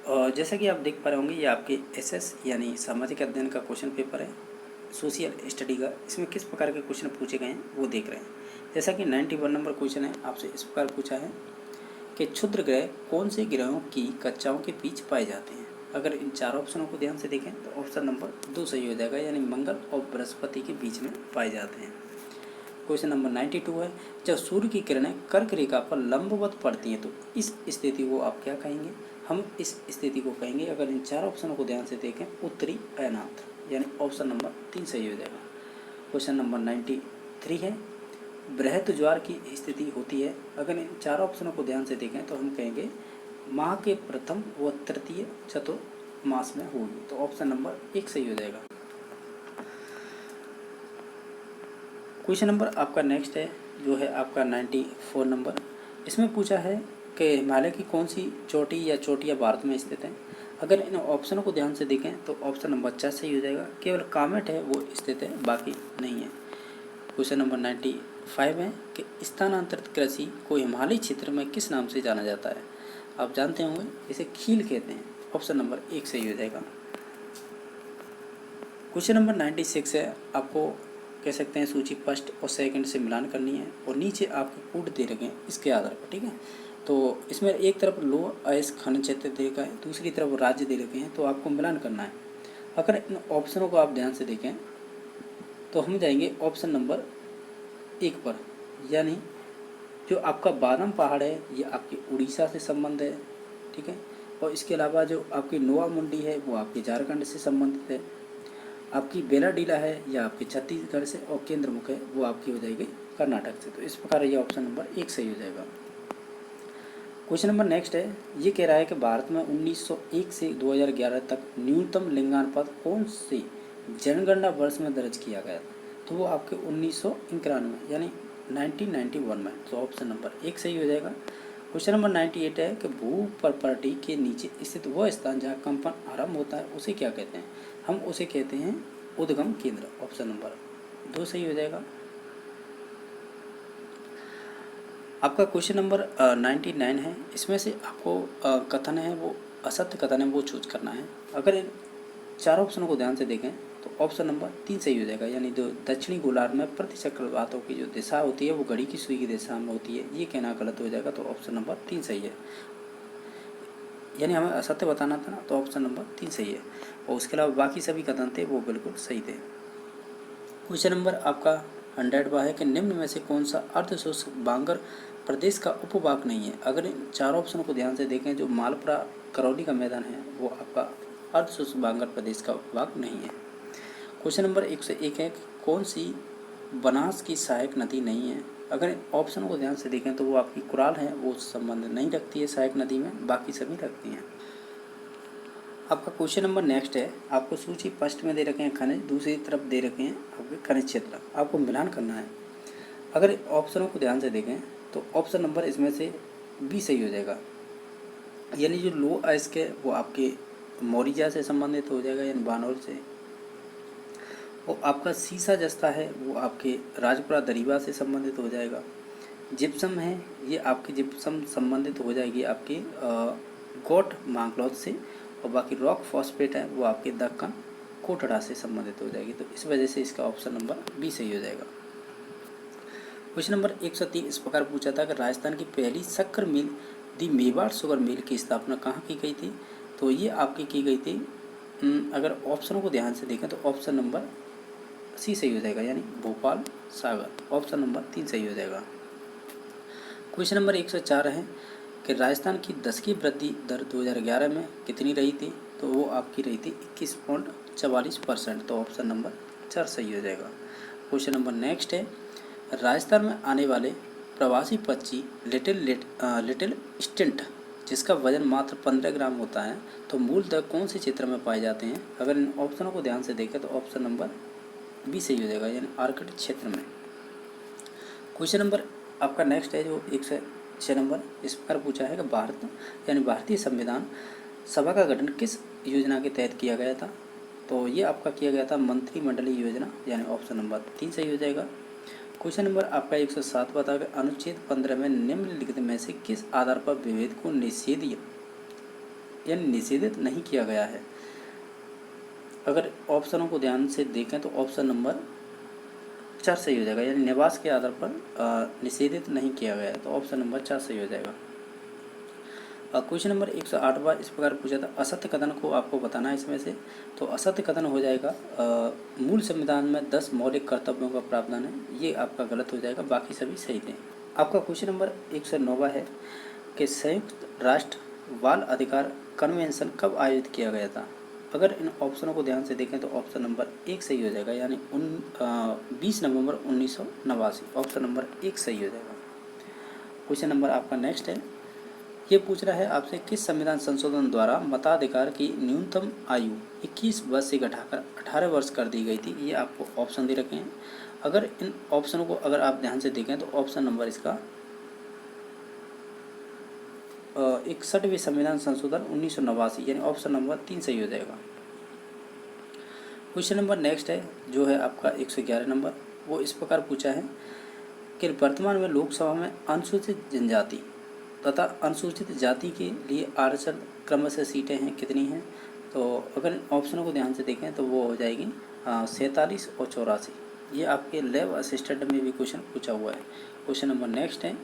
जैसा कि आप देख पा रहे होंगे, ये आपके एसएस यानी सामाजिक अध्ययन का क्वेश्चन पेपर है, सोशल स्टडी का। इसमें किस प्रकार के क्वेश्चन पूछे गए हैं वो देख रहे हैं। जैसा कि 91 नंबर क्वेश्चन है, आपसे इस प्रकार पूछा है कि क्षुद्र ग्रह कौन से ग्रहों की कक्षाओं के बीच पाए जाते हैं। अगर इन चार ऑप्शनों को ध्यान से देखें तो ऑप्शन नंबर 2 सही हो जाएगा, यानी मंगल और बृहस्पति के बीच में पाए जाते हैं। क्वेश्चन नंबर 92 है, जब सूर्य की किरणें कर्क रेखा पर लंबवत पड़ती हैं तो इस स्थिति को आप क्या कहेंगे। हम इस स्थिति को कहेंगे, अगर इन चार ऑप्शनों को ध्यान से देखें, उत्तरी अयनात, यानी ऑप्शन नंबर 3 सही हो जाएगा। क्वेश्चन नंबर 93 है, बृहत ज्वार की स्थिति होती है। अगर इन चार ऑप्शनों को ध्यान से देखें तो हम कहेंगे माह के प्रथम व तृतीय चतुर्मास में होगी, तो ऑप्शन नंबर 1 सही हो जाएगा। क्वेश्चन नंबर आपका नेक्स्ट है, जो है आपका 94 नंबर। इसमें पूछा है कि हिमालय की कौन सी चोटी या चोटियाँ भारत में स्थित हैं। अगर इन ऑप्शनों को ध्यान से देखें तो ऑप्शन नंबर 4 सही हो जाएगा। केवल कामेट है वो स्थित है, बाकी नहीं है। क्वेश्चन नंबर 95 है कि स्थानांतरित कृषि को हिमालयी क्षेत्र में किस नाम से जाना जाता है। आप जानते होंगे, इसे खील कहते हैं। ऑप्शन नंबर 1 सही हो जाएगा। क्वेश्चन नंबर 96 है, आपको कह सकते हैं सूची फर्स्ट और सेकंड से मिलान करनी है और नीचे आपके कोड दे रखे हैं इसके आधार पर, ठीक है। तो इसमें एक तरफ लो अयस खनन क्षेत्र दे रखा है, दूसरी तरफ राज्य दे रखे हैं, तो आपको मिलान करना है। अगर इन ऑप्शनों को आप ध्यान से देखें तो हम जाएंगे ऑप्शन नंबर 1 पर, यानी जो आपका बारम पहाड़ है ये आपके उड़ीसा से संबंध है, ठीक है। और इसके अलावा जो आपकी नोआ मुंडी है वो आपके झारखंड से संबंधित है। आपकी बेलाडीला है या आपके छत्तीसगढ़ से, और केंद्रमुख है वो आपकी हो जाएगी कर्नाटक से। तो इस प्रकार ये ऑप्शन नंबर 1 सही हो जाएगा। क्वेश्चन नंबर नेक्स्ट है, ये कह रहा है कि भारत में 1901 से 2011 तक न्यूनतम लिंगानुपात कौन से जनगणना वर्ष में दर्ज किया गया था। तो वो आपके 1991 यानी 1991 में, तो ऑप्शन नंबर 1 सही हो जाएगा। क्वेश्चन नंबर 98 है कि भू प्रॉपर्टी के नीचे स्थित वह स्थान जहाँ कंपन आरंभ होता है उसे क्या कहते हैं। हम उसे कहते हैं उद्गम केंद्र, ऑप्शन नंबर 2 सही हो जाएगा। आपका क्वेश्चन नंबर 99 है, इसमें से आपको कथन है वो असत्य कथन है वो चूज करना है। अगर इन चार ऑप्शनों को ध्यान से देखें तो ऑप्शन नंबर 3 सही हो जाएगा, यानी जो दक्षिणी गोलार्ध में प्रति चक्रवातों की जो दिशा होती है वो घड़ी की सुई की दिशा में होती है, ये कहना गलत हो जाएगा। तो ऑप्शन नंबर 3 सही है, यानी हमें असत्य बताना था ना, तो ऑप्शन नंबर 3 सही है। और उसके अलावा बाकी सभी कथन थे वो बिल्कुल सही थे। क्वेश्चन नंबर आपका 100वां है कि निम्न में से कौन सा अर्धशुष्क बांगर प्रदेश का उपभाग नहीं है। अगर इन चार ऑप्शनों को ध्यान से देखें, जो मालपुरा करौली का मैदान है वो आपका अर्धशुष्क बांगर प्रदेश का उपभाग नहीं है। क्वेश्चन नंबर 101 है, कौन सी बनास की सहायक नदी नहीं है। अगर ऑप्शनों को ध्यान से देखें तो वो आपकी कुराल है, वो संबंध नहीं रखती है सहायक नदी में, बाकी सभी रखती हैं। आपका क्वेश्चन नंबर नेक्स्ट है, आपको सूची फर्स्ट में दे रखे हैं खनिज, दूसरी तरफ दे रखे हैं आपके खनिज क्षेत्र, आपको मिलान करना है। अगर ऑप्शनों को ध्यान से देखें तो ऑप्शन नंबर इसमें से बी सही हो जाएगा, यानी जो लो अयस्क है वो आपके मोरिजा से संबंधित हो जाएगा, यानी बानौर से। और आपका सीसा जस्ता है वो आपके राजपुरा दरीबा से संबंधित हो जाएगा। जिप्सम है ये आपकी जिप्सम संबंधित हो जाएगी आपकी गोट मांगलौद से, और बाकी रॉक फॉस्फेट है वो आपके दक्कन कोटड़ा से संबंधित हो जाएगी। तो इस वजह से इसका ऑप्शन नंबर बी सही हो जाएगा। क्वेश्चन नंबर 103 इस प्रकार पूछा था कि राजस्थान की पहली शक्कर मिल दी मेवाड़ शुगर मिल की स्थापना कहाँ की गई थी। तो ये आपकी की गई थी, अगर ऑप्शनों को ध्यान से देखें तो ऑप्शन नंबर सी सही हो जाएगा, यानी भोपाल सागर, ऑप्शन नंबर 3 सही हो जाएगा। क्वेश्चन नंबर 104 है कि राजस्थान की दशकीय वृद्धि दर 2011 में कितनी रही थी। तो वो आपकी रही थी 21.44%, तो ऑप्शन नंबर 4 सही हो जाएगा। क्वेश्चन नंबर नेक्स्ट है, राजस्थान में आने वाले प्रवासी पक्षी लिटिल स्टिंट जिसका वजन मात्र 15 ग्राम होता है, तो मूलतः कौन से क्षेत्र में पाए जाते हैं। अगर इन ऑप्शनों को ध्यान से देखें तो ऑप्शन नंबर बी सही हो जाएगा, यानी आर्कटिक क्षेत्र में। क्वेश्चन नंबर आपका नेक्स्ट है जो 106 नंबर इस प्रकार पूछा है कि भारत यानी भारतीय संविधान सभा का गठन किस योजना के तहत किया गया था। तो ये आपका किया गया था मंत्रिमंडलीय योजना, यानी ऑप्शन नंबर 3 सही हो जाएगा। क्वेश्चन नंबर आपका 107 बता के अनुच्छेद 15 में निम्नलिखित में से किस आधार पर विभेद को निषेधित यानी निषेधित नहीं किया गया है। अगर ऑप्शनों को ध्यान से देखें तो ऑप्शन नंबर 4 सही हो जाएगा, यानी निवास के आधार पर निषेधित नहीं किया गया है, तो ऑप्शन नंबर 4 सही हो जाएगा। क्वेश्चन नंबर 108वां इस प्रकार पूछा था, असत्य कथन को आपको बताना है इसमें से। तो असत्य कथन हो जाएगा मूल संविधान में 10 मौलिक कर्तव्यों का प्रावधान है, ये आपका गलत हो जाएगा, बाकी सभी सही थे। आपका क्वेश्चन नंबर 109वां है कि संयुक्त राष्ट्र बाल अधिकार कन्वेंशन कब आयोजित किया गया था। अगर इन ऑप्शनों को ध्यान से देखें तो ऑप्शन नंबर 1 सही हो जाएगा, यानी 20 नवंबर 1989, ऑप्शन नंबर 1 सही हो जाएगा। क्वेश्चन नंबर आपका नेक्स्ट है, ये पूछ रहा है आपसे, किस संविधान संशोधन द्वारा मताधिकार की न्यूनतम आयु 21 वर्ष से घटाकर 18 वर्ष कर दी गई थी। ये आपको ऑप्शन दे रखे हैं। अगर इन ऑप्शनों को अगर आप ध्यान से देखें तो ऑप्शन नंबर इसका 61वें संविधान संशोधन 1989, यानी ऑप्शन नंबर 3 सही हो जाएगा। क्वेश्चन नंबर नेक्स्ट है जो है आपका 111 नंबर, वो इस प्रकार पूछा है कि वर्तमान में लोकसभा में अनुसूचित जनजाति तथा अनुसूचित जाति के लिए आरक्षण क्रमशः सीटें हैं कितनी हैं। तो अगर ऑप्शनों को ध्यान से देखें तो वो हो जाएगी 47 और 84। ये आपके लैब असिस्टेंट में भी क्वेश्चन पूछा हुआ है। क्वेश्चन नंबर नेक्स्ट है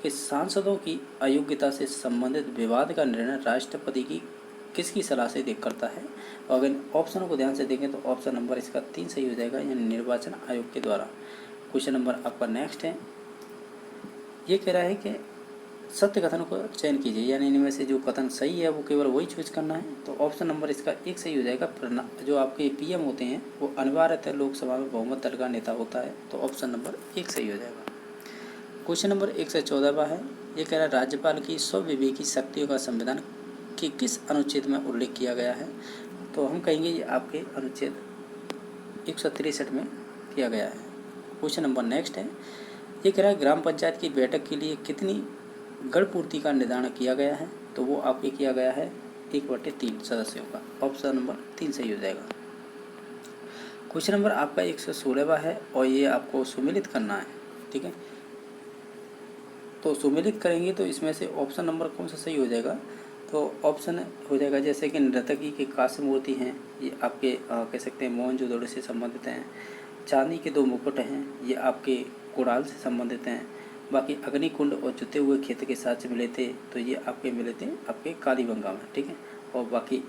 कि सांसदों की अयोग्यता से संबंधित विवाद का निर्णय राष्ट्रपति की किसकी सलाह से देख करता है। और अगर ऑप्शनों को ध्यान से देखें तो ऑप्शन नंबर इसका 3 सही हो जाएगा, यानी निर्वाचन आयोग के द्वारा। क्वेश्चन नंबर आपका नेक्स्ट है, ये कह रहा है कि सत्य कथन को चयन कीजिए, यानी इनमें से जो कथन सही है वो केवल वही चूज करना है। तो ऑप्शन नंबर इसका 1 सही हो जाएगा। जो आपके पीएम होते हैं वो अनिवार्यतः लोकसभा में बहुमत दल का नेता होता है, तो ऑप्शन नंबर 1 सही हो जाएगा। क्वेश्चन नंबर 114वां है, ये कह रहा है राज्यपाल की स्वविवेकी शक्तियों का संविधान के किस अनुच्छेद में उल्लेख किया गया है। तो हम कहेंगे ये आपके अनुच्छेद 163 में किया गया है। क्वेश्चन नंबर नेक्स्ट है, ये कह रहा है ग्राम पंचायत की बैठक के लिए कितनी गण पूर्ति का निर्धारण किया गया है। तो वो आपके किया गया है 1/3 सदस्यों का, ऑप्शन नंबर 3 सही हो जाएगा। क्वेश्चन नंबर आपका 116वां है और ये आपको सुमेलित करना है, ठीक है। तो सुमेलित करेंगे तो इसमें से ऑप्शन नंबर कौन सा सही हो जाएगा। तो ऑप्शन हो जाएगा जैसे कि नर्तकी के कांस्य मूर्ति हैं, ये आपके कह सकते हैं मोहनजोदड़ो से संबंधित हैं। चांदी के 2 मुकुट हैं, ये आपके कुड़ाल से संबंधित हैं। बाकी अग्निकुंड और जुते हुए खेत के साथ मिले थे, तो ये आपके मिले थे आपके कालीबंगा में, ठीक है। और बाकी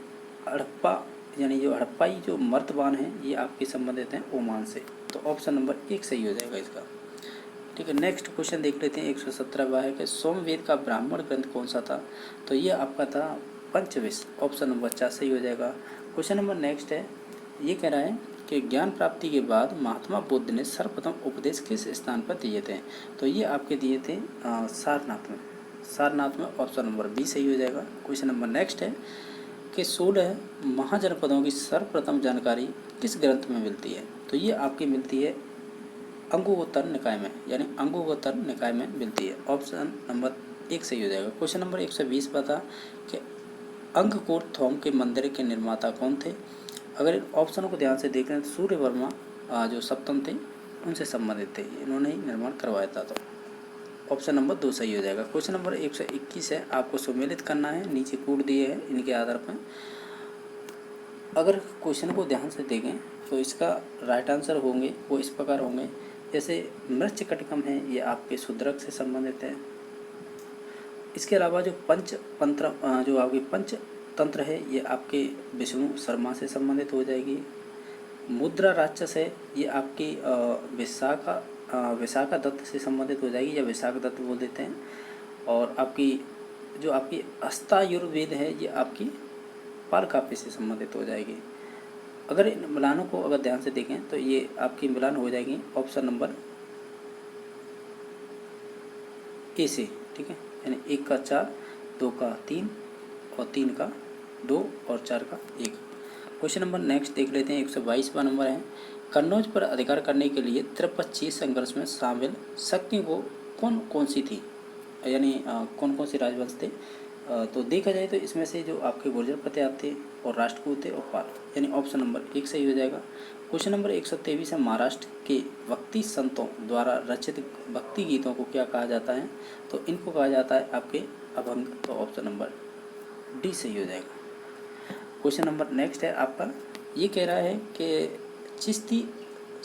हड़प्पा यानी जो हड़प्पाई जो मर्तबान हैं ये आपके संबंधित हैं ओमान से, तो ऑप्शन नंबर 1 सही हो जाएगा इसका, ठीक है। नेक्स्ट क्वेश्चन देख लेते हैं 117वां है कि सोमवेद का ब्राह्मण ग्रंथ कौन सा था। तो ये आपका था पंचविश, ऑप्शन नंबर 4 सही हो जाएगा। क्वेश्चन नंबर नेक्स्ट है, ये कह रहा है कि ज्ञान प्राप्ति के बाद महात्मा बुद्ध ने सर्वप्रथम उपदेश किस स्थान पर दिए थे। तो ये आपके दिए थे सारनाथ में, ऑप्शन नंबर 20 सही हो जाएगा। क्वेश्चन नंबर नेक्स्ट है कि 16 महाजनपदों की सर्वप्रथम जानकारी किस ग्रंथ में मिलती है। तो ये आपकी मिलती है अंगुत्तर निकाय में, यानी अंगुत्तर निकाय में मिलती है, ऑप्शन नंबर 1 सही हो जाएगा। क्वेश्चन नंबर 120 बता कि अंगकोट थोम के मंदिर के निर्माता कौन थे। अगर इन ऑप्शनों को ध्यान से देख रहे हैं तो सूर्य वर्मा जो सप्तम थे उनसे संबंधित थे, इन्होंने ही निर्माण करवाया था, तो ऑप्शन नंबर 2 सही हो जाएगा। क्वेश्चन नंबर 121 है, आपको सुमेलित करना है, नीचे कोड दिए हैं इनके आधार पर। अगर क्वेश्चन को ध्यान से देखें तो इसका राइट आंसर होंगे वो इस प्रकार होंगे, जैसे मृच्छकटिकम है ये आपके शूद्रक से संबंधित है। इसके अलावा जो जो आपके पंचतंत्र है ये आपके विष्णु शर्मा से संबंधित हो जाएगी। मुद्रा राक्षस है ये आपकी विशाखा दत्त से संबंधित हो जाएगी, या विशाख दत्त बोल देते हैं। और आपकी जो आपकी हस्तायुर्वेद है ये आपकी पाल काव्य से संबंधित हो जाएगी। अगर इन मिलानों को अगर ध्यान से देखें तो ये आपकी मिलान हो जाएगी ऑप्शन नंबर ए से, ठीक है, यानी 1 का 4, 2 का 3 और 3 का 2 और 4 का 1। क्वेश्चन नंबर नेक्स्ट देख लेते हैं 122वां नंबर है, कन्नौज पर अधिकार करने के लिए त्रिपक्षीय संघर्ष में शामिल शक्तियों को कौन कौन सी थी, यानी कौन कौन से राजवंश थे। तो देखा जाए तो इसमें से जो आपके गुर्जर प्रत्यात थे और राष्ट्रकूट थे और पाल, यानी ऑप्शन नंबर 1 सही हो जाएगा। क्वेश्चन नंबर 123 है, महाराष्ट्र के भक्ति संतों द्वारा रचित भक्ति गीतों को क्या कहा जाता है। तो इनको कहा जाता है आपके अभंग, तो ऑप्शन नंबर डी सही हो जाएगा। क्वेश्चन नंबर नेक्स्ट है आपका, ये कह रहा है कि चिश्ती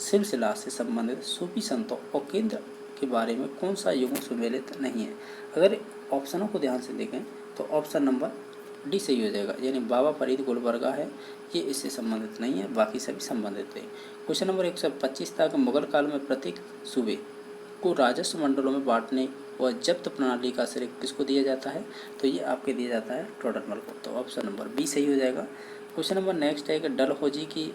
सिलसिला से संबंधित सूफी संतों और केंद्र के बारे में कौन सा युग्म सुमेलित नहीं है। अगर ऑप्शनों को ध्यान से देखें तो ऑप्शन नंबर डी सही हो जाएगा, यानी बाबा फरीद गुलबर्गा है, ये इससे संबंधित नहीं है, बाकी सभी संबंधित है। क्वेश्चन नंबर 125 तक, मुगल काल में प्रत्येक सूबे को राजस्व मंडलों में बांटने व जब्त प्रणाली का श्रेय किसको दिया जाता है, तो ये आपके दिया जाता है टोडरमल को, तो ऑप्शन नंबर बी सही हो जाएगा। क्वेश्चन नंबर नेक्स्ट है कि डलहौजी की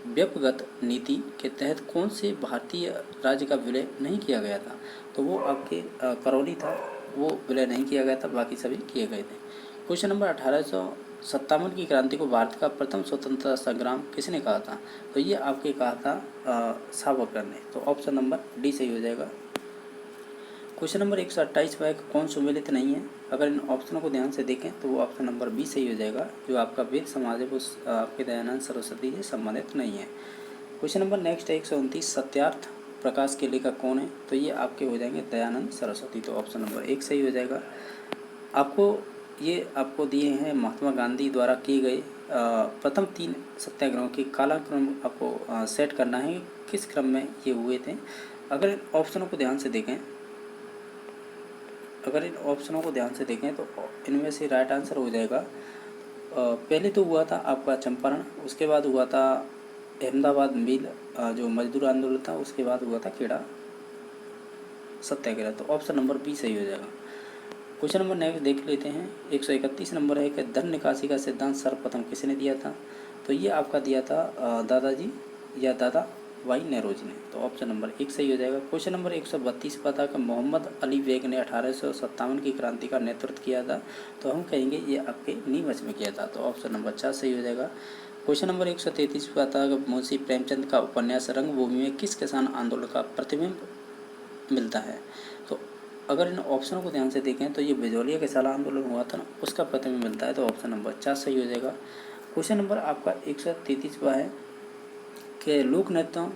व्यपगत नीति के तहत कौन से भारतीय राज्य का विलय नहीं किया गया था, तो वो आपके करौली था, वो विलय नहीं किया गया था, बाकी सभी किए गए थे। क्वेश्चन नंबर 1857 की क्रांति को भारत का प्रथम स्वतंत्रता संग्राम किसने कहा था, तो ये आपके कहा था सावरकर ने, तो ऑप्शन नंबर डी सही हो जाएगा। क्वेश्चन नंबर 128 वह कौन सुमेलित नहीं है, अगर इन ऑप्शनों को ध्यान से देखें तो वो ऑप्शन नंबर बी सही हो जाएगा, जो आपका वेद समाज है वो आपके दयानंद सरस्वती से संबंधित नहीं है। क्वेश्चन नंबर नेक्स्ट है 129 सत्यार्थ प्रकाश के लेखक कौन है, तो ये आपके हो जाएंगे दयानंद सरस्वती, तो ऑप्शन नंबर 1 सही हो जाएगा। आपको दिए हैं महात्मा गांधी द्वारा किए गए प्रथम 3 सत्याग्रहों की कालाक्रम आपको सेट करना है, किस क्रम में ये हुए थे। अगर इन ऑप्शनों को ध्यान से देखें तो इनमें से राइट आंसर हो जाएगा, पहले तो हुआ था आपका चंपारण, उसके बाद हुआ था अहमदाबाद मिल जो मजदूर आंदोलन था, उसके बाद हुआ था खेड़ा सत्याग्रह, तो ऑप्शन नंबर बी सही हो जाएगा। क्वेश्चन नंबर नेक्स्ट देख लेते हैं, 131 नंबर है कि धन निकासी का सिद्धांत सर्वप्रथम किसने दिया था, तो ये आपका दिया था दादाजी या दादा वाई नेहरू ने, तो ऑप्शन नंबर 1 सही हो जाएगा। क्वेश्चन नंबर 132 पता कि मोहम्मद अली बेग ने 1857 की क्रांति का नेतृत्व किया था, तो हम कहेंगे ये आपके नीमच में किया था, तो ऑप्शन नंबर 4 सही हो जाएगा। क्वेश्चन नंबर 133 पता कि मुंशी प्रेमचंद का उपन्यास रंगभूमि में किस किसान आंदोलन का प्रतिबिंब मिलता है, तो अगर इन ऑप्शनों को ध्यान से देखें तो ये बिजौलिया किसान आंदोलन हुआ था ना, उसका प्रतिबिंब मिलता है, तो ऑप्शन नंबर 4 सही हो जाएगा। क्वेश्चन नंबर आपका 133 है कि लोक नृत्यों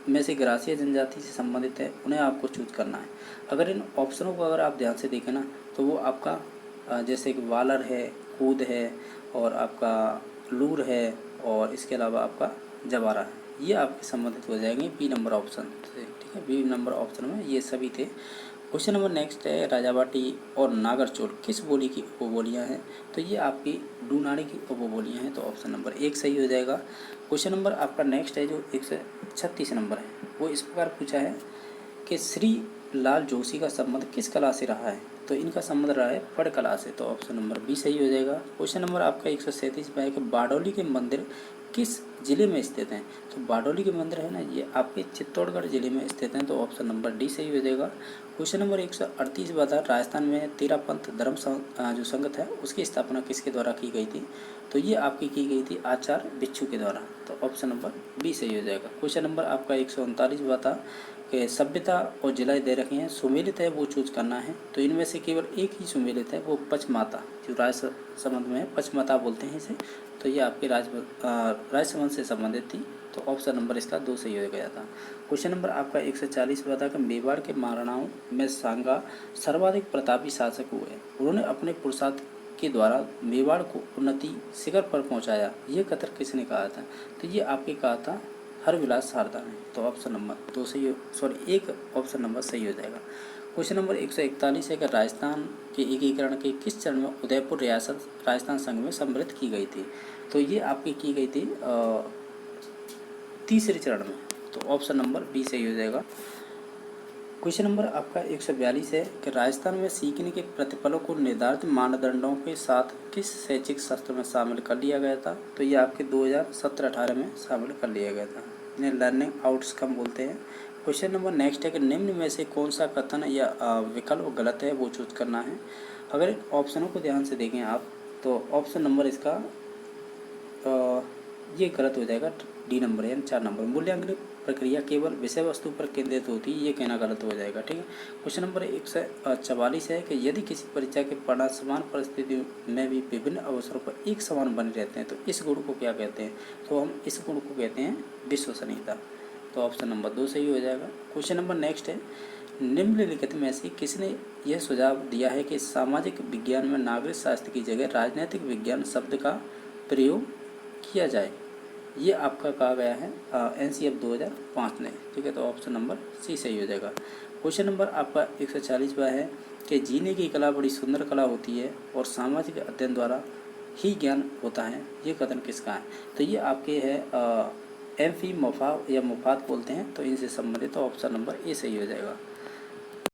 में से ग्रासीय जनजाति से संबंधित है, उन्हें आपको चूज करना है। अगर इन ऑप्शनों को अगर आप ध्यान से देखें ना तो वो आपका जैसे कि वालर है, कूद है, और आपका लूर है, और इसके अलावा आपका जवारा है, ये आपके संबंधित हो जाएंगे बी नंबर ऑप्शन से, ठीक है, बी नंबर ऑप्शन में ये सभी थे। क्वेश्चन नंबर नेक्स्ट है राजाबाटी और नागरचोल किस बोली की उपबोलियाँ हैं, तो ये आपकी डूनाड़ी की उपबोलियाँ हैं, तो ऑप्शन नंबर 1 सही हो जाएगा। क्वेश्चन नंबर आपका नेक्स्ट है जो 136 नंबर है, वो इस प्रकार पूछा है कि श्री लाल जोशी का संबंध किस कला से रहा है, तो इनका संबंध रहा है फड़ कला से, तो ऑप्शन नंबर बी सही हो जाएगा। क्वेश्चन नंबर आपका 137 में है कि बारडोली के मंदिर किस जिले में स्थित हैं, तो बारडोली के मंदिर है ना, ये आपके चित्तौड़गढ़ जिले में स्थित हैं, तो ऑप्शन नंबर डी सही हो जाएगा। क्वेश्चन नंबर 138 बता राजस्थान में तेरापंथ धर्म जो संगत है उसकी स्थापना किसके द्वारा की गई थी, तो ये आपकी की गई थी आचार्य बिच्छू के द्वारा, तो ऑप्शन नंबर बी सही हो जाएगा। क्वेश्चन नंबर आपका 139 बता कि सभ्यता और जिलाएं दे रखी हैं, सुमेलित है वो चूज करना है, तो इनमें से केवल एक ही सुमेलित है, वो पचमाता, जो राजसमंद में है, पचमाता बोलते हैं इसे, तो ये आपके राजसमंद से संबंधित थी, तो ऑप्शन नंबर इसका 2 सही हो गया था। क्वेश्चन नंबर आपका 140 बता कि मेवाड़ के महाराणाओं में सांगा सर्वाधिक प्रतापी शासक हुए, उन्होंने अपने पुरुषार्थ के द्वारा मेवाड़ को उन्नति शिखर पर पहुंचाया, ये कथन किसने कहा था, तो ये आपके कहा था हरविलास शारदा ने, तो ऑप्शन नंबर 2 सही, सॉरी 1 ऑप्शन नंबर सही हो जाएगा। क्वेश्चन नंबर 141 है कि राजस्थान के एकीकरण के किस चरण में उदयपुर रियासत राजस्थान संघ में सम्मिलित की गई थी, तो ये आपकी की गई थी तीसरे चरण में, तो ऑप्शन नंबर बी सही हो जाएगा। क्वेश्चन नंबर आपका 142 है कि राजस्थान में सीखने के प्रतिफलों को निर्धारित मानदंडों के साथ किस शैक्षिक शास्त्र में शामिल कर लिया गया था, तो ये आपके 2017-18 में शामिल कर लिया गया था, इन्हें लर्निंग आउटकम बोलते हैं। क्वेश्चन नंबर नेक्स्ट है कि निम्न में से कौन सा कथन या विकल्प गलत है वो चूज करना है। अगर ऑप्शनों को ध्यान से देखें आप तो ऑप्शन नंबर इसका ये गलत हो जाएगा, डी नंबर यानी 4 नंबर, मूल्यांकन प्रक्रिया केवल विषय वस्तु पर केंद्रित होती है, ये कहना गलत हो जाएगा, ठीक है। क्वेश्चन नंबर 144 है कि यदि किसी परीक्षा के परिणाम समान परिस्थितियों में भी विभिन्न अवसरों पर एक समान बने रहते हैं तो इस गुण को क्या कहते हैं, तो हम इस गुण को कहते हैं विश्वसनीयता, तो ऑप्शन नंबर 2 सही हो जाएगा। क्वेश्चन नंबर नेक्स्ट है निम्नलिखित में से किसने यह सुझाव दिया है कि सामाजिक विज्ञान में नागरिक शास्त्र की जगह राजनीतिक विज्ञान शब्द का प्रयोग किया जाए, ये आपका कहा गया है NCF 2005 ने। ठीक है, तो ऑप्शन नंबर सी सही हो जाएगा। क्वेश्चन नंबर आपका 140वां है कि जीने की कला बड़ी सुंदर कला होती है और सामाजिक अध्ययन द्वारा ही ज्ञान होता है, ये कथन किसका है? तो ये आपके है एम्फी मफा या मुफाद बोलते हैं, तो इनसे संबंधित ऑप्शन नंबर ए सही हो जाएगा।